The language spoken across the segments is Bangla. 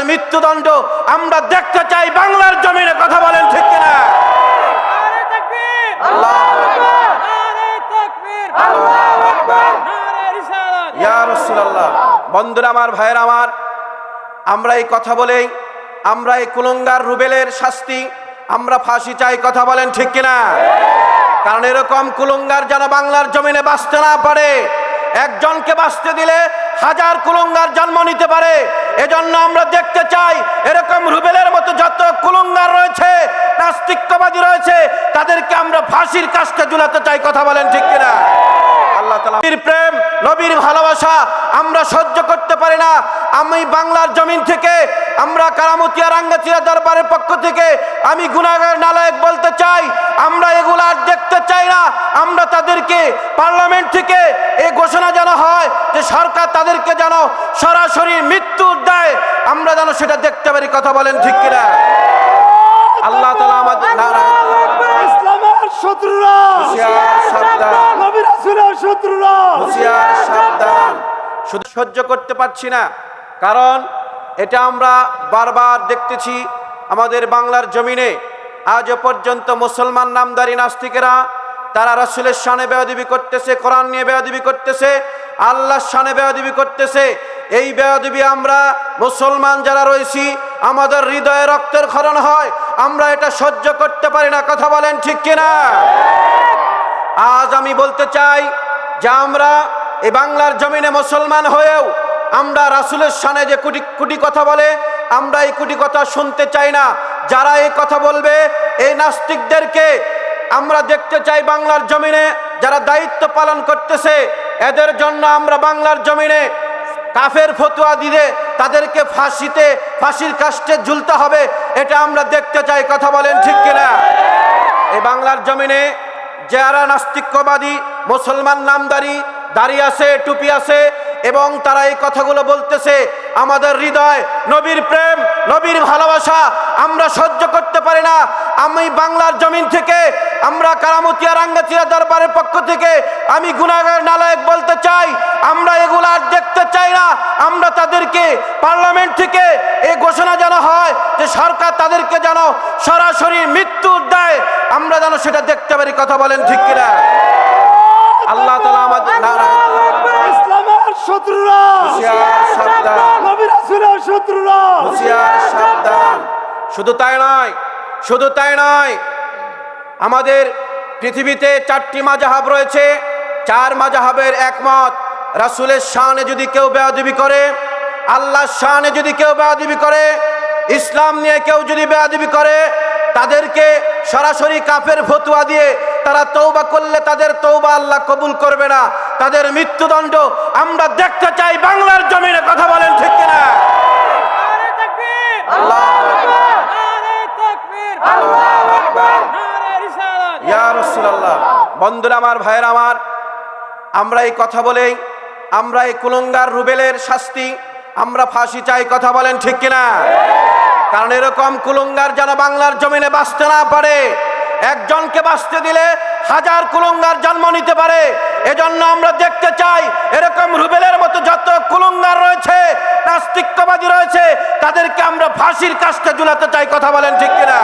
মৃত্যুদণ্ড আমরা দেখতে চাই বাংলার জমিনে। কথা বলেন ঠিক কিনা? নারে তাকবীর, আল্লাহু আকবার, নারে তাকবীর, আল্লাহু আকবার, নারে রিসালাত। ইয়া রাসূলুল্লাহ। বন্ধুরা আমার, ভাইয়েরা আমার, আমরা এই কথা বলেই আমরা এই কুলঙ্গার রুবেলের শাস্তি আমরা ফাঁসি চাই। কথা বলেন ঠিক কিনা? কারণ এরকম কুলঙ্গার যেন বাংলার জমিনে বাঁচতে না পারে। একজনকে বাঁচতে দিলে হাজার কুলঙ্গার জন্ম নিতে পারে। এজন্য আমরা দেখতে চাই এরকম রুবেলের মতো যত কুলঙ্গার রয়েছে, নাস্তিকবাদী রয়েছে, তাদেরকে আমরা ফাঁসির কাস্টে ঝুলাতে চাই। কথা বলেন ঠিক কিনা? আল্লাহ তাআলা নবীর প্রেম, নবীর ভালোবাসা আমরা সহ্য করতে পারি না। আমি বাংলার জমিন থেকে, আমরা কারামতিয়া রাঙ্গাচিয়া দরবারের পক্ষ থেকে আমি গুনাহগার নালায়েক বলতে চাই, আমরা এগুলো আর দেখতে চাই না। আমরা তাদেরকে পার্লামেন্ট থেকে এই ঘোষণা যেন হয় যে সরকার তাদেরকে যেন সরাসরি মৃত্যু দেয়, আমরা যেন সেটা দেখতে পারি। কথা বলেন ঠিক কিনা? আল্লাহ তাআলা আমাদের ইসলামের শত্রুরা, হুঁশিয়ার, সাবধান, নবী রাসূলের শত্রুরা, হুঁশিয়ার, সাবধান। শুধু সহ্য করতে পারছি না, কারণ এটা আমরা বারবার দেখতেছি আমাদের বাংলার জমিনে। আজও পর্যন্ত মুসলমান নামধারী নাস্তিকেরা তারা রাসূলের শানে বেয়াদবি করতেছে, কোরআন নিয়ে বেয়াদবি করতেছে, আল্লাহর শানে বেয়াদবি করতেছে। এই বেয়াদবি আমরা মুসলমান যারা রয়েছি আমাদের হৃদয়ে রক্তের ক্ষরণ হয়, আমরা এটা সহ্য করতে পারি না। কথা বলেন ঠিক কিনা? আজ আমি বলতে চাই যে আমরা এই বাংলার জমিনে মুসলমান হয়েও আমরা রাসূলের শানে যে কোটি কোটি কথা বলে, আমরা এই কোটি কথা শুনতে চাই না। যারা এই কথা বলবে এই নাস্তিকদেরকে আমরা দেখতে চাই বাংলার জমিনে যারা দায়িত্ব পালন করতেছে, এদের জন্য আমরা বাংলার জমিনে কাফের ফতোয়া দিলে তাদেরকে ফাঁসির কাস্টে ঝুলতে হবে, এটা আমরা দেখতে চাই। কথা বলেন ঠিক কিনা? এই বাংলার জমিনে যারা নাস্তিকবাদী মুসলমান নামধারী দাড়ি আছে, টুপি আছে এবং তারা এই কথাগুলো বলতেছে, আমাদের হৃদয় নবীর প্রেম, নবীর ভালোবাসা আমরা সহ্য করতে পারি না। আমি বাংলার জমিন থেকে, আমরা কারামতিয়া রাঙ্গাচিয়া দরবারের পক্ষ থেকে আমি গুনাহগার নালায়েক বলতে চাই, আমরা এগুলো আর দেখতে চাই না। আমরা তাদেরকে পার্লামেন্ট থেকে এই ঘোষণা যেন হয় যে সরকার তাদেরকে যেন সরাসরি মৃত্যু দেয়, আমরা যেন সেটা দেখতে পারি। কথা বলেন ঠিক কিনা? আল্লাহ তাআলা আমাদের ইসলামের শত্রুরা, হুঁশিয়ার, সাবধান, নবী রাসূলের শত্রুরা, হুঁশিয়ার, সাবধান। শুধু তাই নয়, আমাদের পৃথিবীতে 4টি মাযহাব রয়েছে, 4 মাযহাবের একমত রাসূলের শানে যদি কেউ বেয়াদবি করে, আল্লাহর শানে যদি কেউ বেয়াদবি করে, ইসলাম নিয়ে কেউ যদি বেয়াদবি করে, তাদেরকে সরাসরি কাফের ফতোয়া দিয়ে তারা তওবা করলে তাদের তওবা আল্লাহ কবুল করবে না, তাদের মৃত্যুদণ্ড আমরা দেখতে চাই বাংলার জমিনে। কথা বলেন ঠিক কিনা? নারে তাকবীর, আল্লাহু আকবার, নারে তাকবীর, আল্লাহু আকবার, নারে রিসালাত। ইয়া রাসূলুল্লাহ। বন্ধুরা আমার, ভাইয়েরা আমার, আমরা এই কথা বলেই আমরা এই কুলঙ্গার রুবেলের শাস্তি আমরা ফাঁসি চাই। কথা বলেন ঠিক কিনা? কারণ এরকম কুলঙ্গার যেন বাংলার জমিনে বাঁচতে না পারে। একজনকে বাঁচতে দিলে হাজার কুলঙ্গার জন্ম নিতে পারে। এজন্য আমরা দেখতে চাই এরকম রুবেলের মতো যত কুলঙ্গার রয়েছে, নাস্তিকবাদী রয়েছে, তাদেরকে আমরা ফাঁসির কাস্টে ঝুলাতে চাই। কথা বলেন ঠিক কিনা?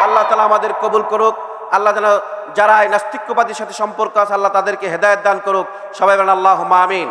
আল্লাহ তাআলা আমাদের কবুল করুক। আল্লাহ যেন যারা এই নাস্তিকবাদীর সাথে সম্পর্ক আছে, আল্লাহ তাদেরকে হেদায়েত দান করুক। সবাই বলেন আল্লাহুম্মা আমিন।